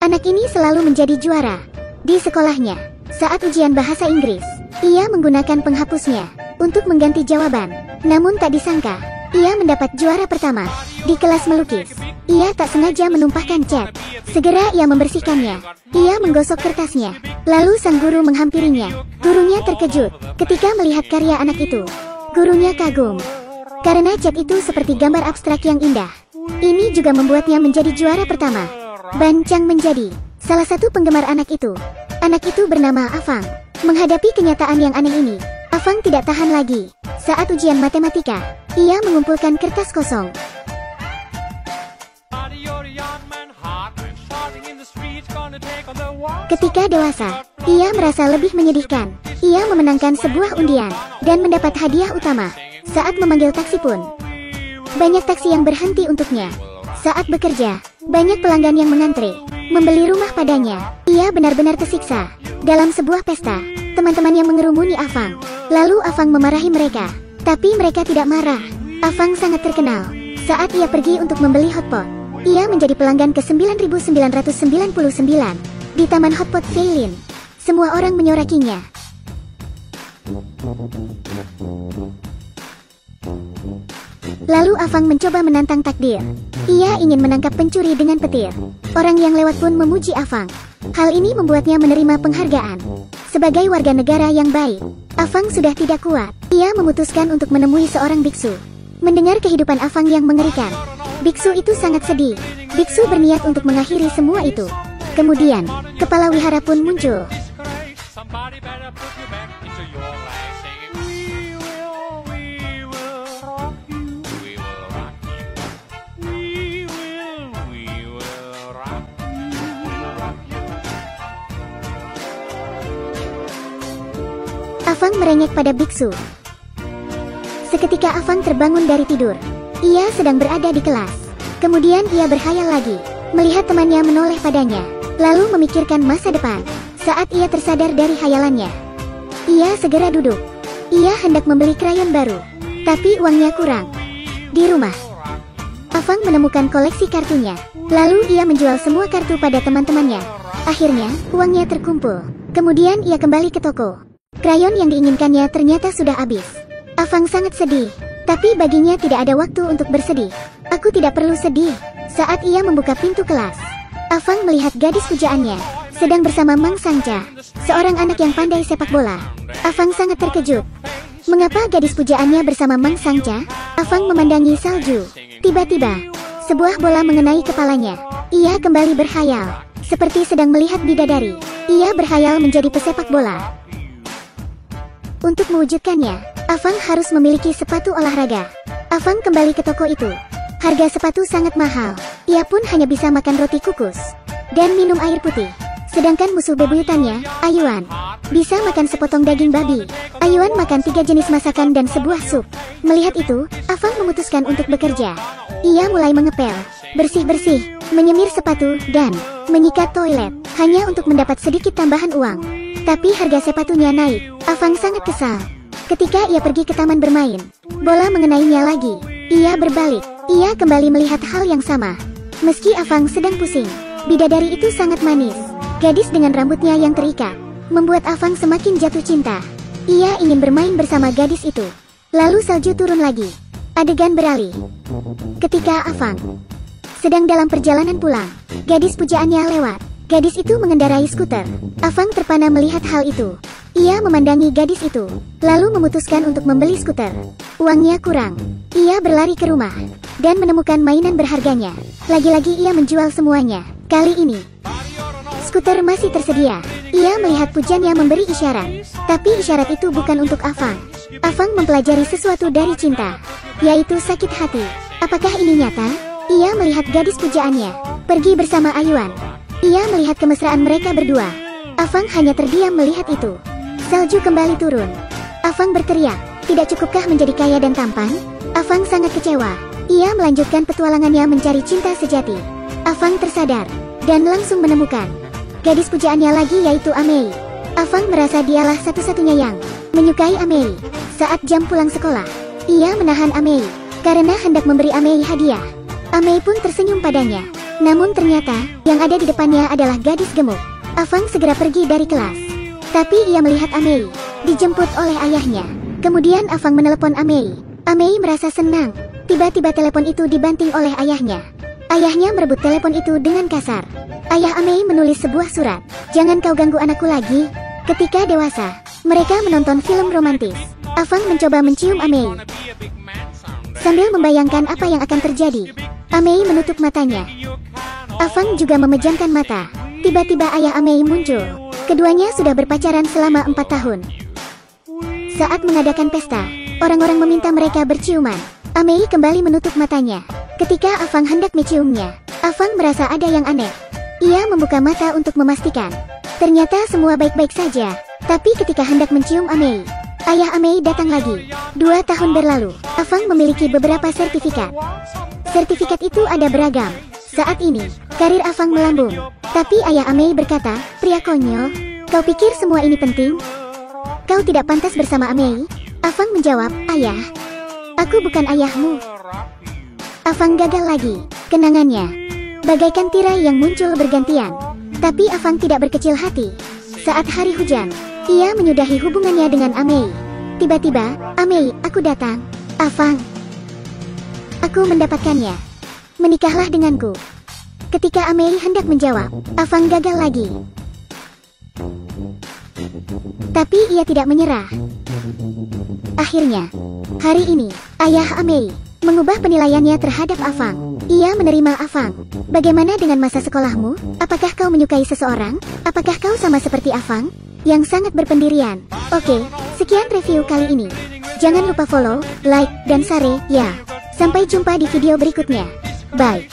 Anak ini selalu menjadi juara di sekolahnya. Saat ujian bahasa Inggris, ia menggunakan penghapusnya untuk mengganti jawaban. Namun tak disangka, ia mendapat juara pertama di kelas melukis. Ia tak sengaja menumpahkan cat. Segera ia membersihkannya. Ia menggosok kertasnya. Lalu sang guru menghampirinya. Gurunya terkejut ketika melihat karya anak itu. Gurunya kagum karena cat itu seperti gambar abstrak yang indah. Ini juga membuatnya menjadi juara pertama. Ban Chang menjadi salah satu penggemar anak itu. Anak itu bernama Afang. Menghadapi kenyataan yang aneh ini, Afang tidak tahan lagi. Saat ujian matematika, ia mengumpulkan kertas kosong. Ketika dewasa, ia merasa lebih menyedihkan. Ia memenangkan sebuah undian dan mendapat hadiah utama. Saat memanggil taksi pun, banyak taksi yang berhenti untuknya. Saat bekerja, banyak pelanggan yang mengantre membeli rumah padanya. Ia benar-benar tersiksa. Dalam sebuah pesta, teman-temannya mengerumuni Afang. Lalu Afang memarahi mereka, tapi mereka tidak marah. Afang sangat terkenal. Saat ia pergi untuk membeli hotpot, ia menjadi pelanggan ke-9.999 di Taman Hotpot Feilin. Semua orang menyorakinya. Lalu Afang mencoba menantang takdir. Ia ingin menangkap pencuri dengan petir. Orang yang lewat pun memuji Afang. Hal ini membuatnya menerima penghargaan. Sebagai warga negara yang baik, Afang sudah tidak kuat. Ia memutuskan untuk menemui seorang biksu. Mendengar kehidupan Afang yang mengerikan, biksu itu sangat sedih. Biksu berniat untuk mengakhiri semua itu. Kemudian, kepala wihara pun muncul. Afang merengek pada biksu. Seketika Afang terbangun dari tidur. Ia sedang berada di kelas. Kemudian ia berkhayal lagi, melihat temannya menoleh padanya, lalu memikirkan masa depan. Saat ia tersadar dari khayalannya, ia segera duduk. Ia hendak membeli krayon baru, tapi uangnya kurang. Di rumah, Afang menemukan koleksi kartunya. Lalu ia menjual semua kartu pada teman-temannya. Akhirnya, uangnya terkumpul. Kemudian ia kembali ke toko. Krayon yang diinginkannya ternyata sudah habis. Afang sangat sedih, tapi baginya tidak ada waktu untuk bersedih. Aku tidak perlu sedih. Saat ia membuka pintu kelas, Afang melihat gadis pujaannya sedang bersama Mang Sangca, seorang anak yang pandai sepak bola. Afang sangat terkejut. Mengapa gadis pujaannya bersama Mang Sangca? Afang memandangi salju. Tiba-tiba, sebuah bola mengenai kepalanya. Ia kembali berkhayal, seperti sedang melihat bidadari. Ia berkhayal menjadi pesepak bola. Untuk mewujudkannya, Afang harus memiliki sepatu olahraga. Afang kembali ke toko itu. Harga sepatu sangat mahal. Ia pun hanya bisa makan roti kukus dan minum air putih. Sedangkan musuh bebuyutannya, Ayuan, bisa makan sepotong daging babi. Ayuan makan 3 jenis masakan dan sebuah sup. Melihat itu, Afang memutuskan untuk bekerja. Ia mulai mengepel, bersih-bersih, menyemir sepatu, dan menyikat toilet, hanya untuk mendapat sedikit tambahan uang. Tapi harga sepatunya naik. Afang sangat kesal. Ketika ia pergi ke taman bermain, bola mengenainya lagi. Ia berbalik. Ia kembali melihat hal yang sama. Meski Afang sedang pusing, bidadari itu sangat manis. Gadis dengan rambutnya yang terikat membuat Afang semakin jatuh cinta. Ia ingin bermain bersama gadis itu. Lalu salju turun lagi. Adegan beralih. Ketika Afang sedang dalam perjalanan pulang, gadis pujaannya lewat. Gadis itu mengendarai skuter. Afang terpana melihat hal itu. Ia memandangi gadis itu, lalu memutuskan untuk membeli skuter. Uangnya kurang. Ia berlari ke rumah dan menemukan mainan berharganya. Lagi-lagi ia menjual semuanya. Kali ini, skuter masih tersedia. Ia melihat pujannya memberi isyarat, tapi isyarat itu bukan untuk Afang. Afang mempelajari sesuatu dari cinta, yaitu sakit hati. Apakah ini nyata? Ia melihat gadis pujaannya pergi bersama Ayuan. Ia melihat kemesraan mereka berdua. Afang hanya terdiam melihat itu. Salju kembali turun. Afang berteriak, tidak cukupkah menjadi kaya dan tampan? Afang sangat kecewa. Ia melanjutkan petualangannya mencari cinta sejati. Afang tersadar dan langsung menemukan gadis pujaannya lagi, yaitu Amei. Afang merasa dialah satu-satunya yang menyukai Amei. Saat jam pulang sekolah, ia menahan Amei karena hendak memberi Amei hadiah. Amei pun tersenyum padanya. Namun ternyata, yang ada di depannya adalah gadis gemuk. Afang segera pergi dari kelas. Tapi ia melihat Amei dijemput oleh ayahnya. Kemudian Afang menelepon Amei. Amei merasa senang. Tiba-tiba telepon itu dibanting oleh ayahnya. Ayahnya merebut telepon itu dengan kasar. Ayah Amei menulis sebuah surat. Jangan kau ganggu anakku lagi. Ketika dewasa, mereka menonton film romantis. Afang mencoba mencium Amei. Sambil membayangkan apa yang akan terjadi, Amei menutup matanya. Afang juga memejamkan mata. Tiba-tiba ayah Amei muncul. Keduanya sudah berpacaran selama 4 tahun. Saat mengadakan pesta, orang-orang meminta mereka berciuman. Amei kembali menutup matanya. Ketika Afang hendak menciumnya, Afang merasa ada yang aneh. Ia membuka mata untuk memastikan. Ternyata semua baik-baik saja. Tapi ketika hendak mencium Amei, ayah Amei datang lagi. 2 tahun berlalu, Afang memiliki beberapa sertifikat. Sertifikat itu ada beragam. Saat ini, karir Afang melambung. Tapi ayah Amei berkata, pria konyol, kau pikir semua ini penting? Kau tidak pantas bersama Amei? Afang menjawab, ayah, aku bukan ayahmu. Afang gagal lagi. Kenangannya bagaikan tirai yang muncul bergantian. Tapi Afang tidak berkecil hati. Saat hari hujan, ia menyudahi hubungannya dengan Amei. Tiba-tiba, Amei, aku datang. Afang, aku mendapatkannya. Menikahlah denganku. Ketika Amei hendak menjawab, Afang gagal lagi. Tapi ia tidak menyerah. Akhirnya, hari ini, ayah Amei mengubah penilaiannya terhadap Afang. Ia menerima Afang. Bagaimana dengan masa sekolahmu? Apakah kau menyukai seseorang? Apakah kau sama seperti Afang, yang sangat berpendirian? Oke, sekian review kali ini. Jangan lupa follow, like, dan share ya. Sampai jumpa di video berikutnya. Bye.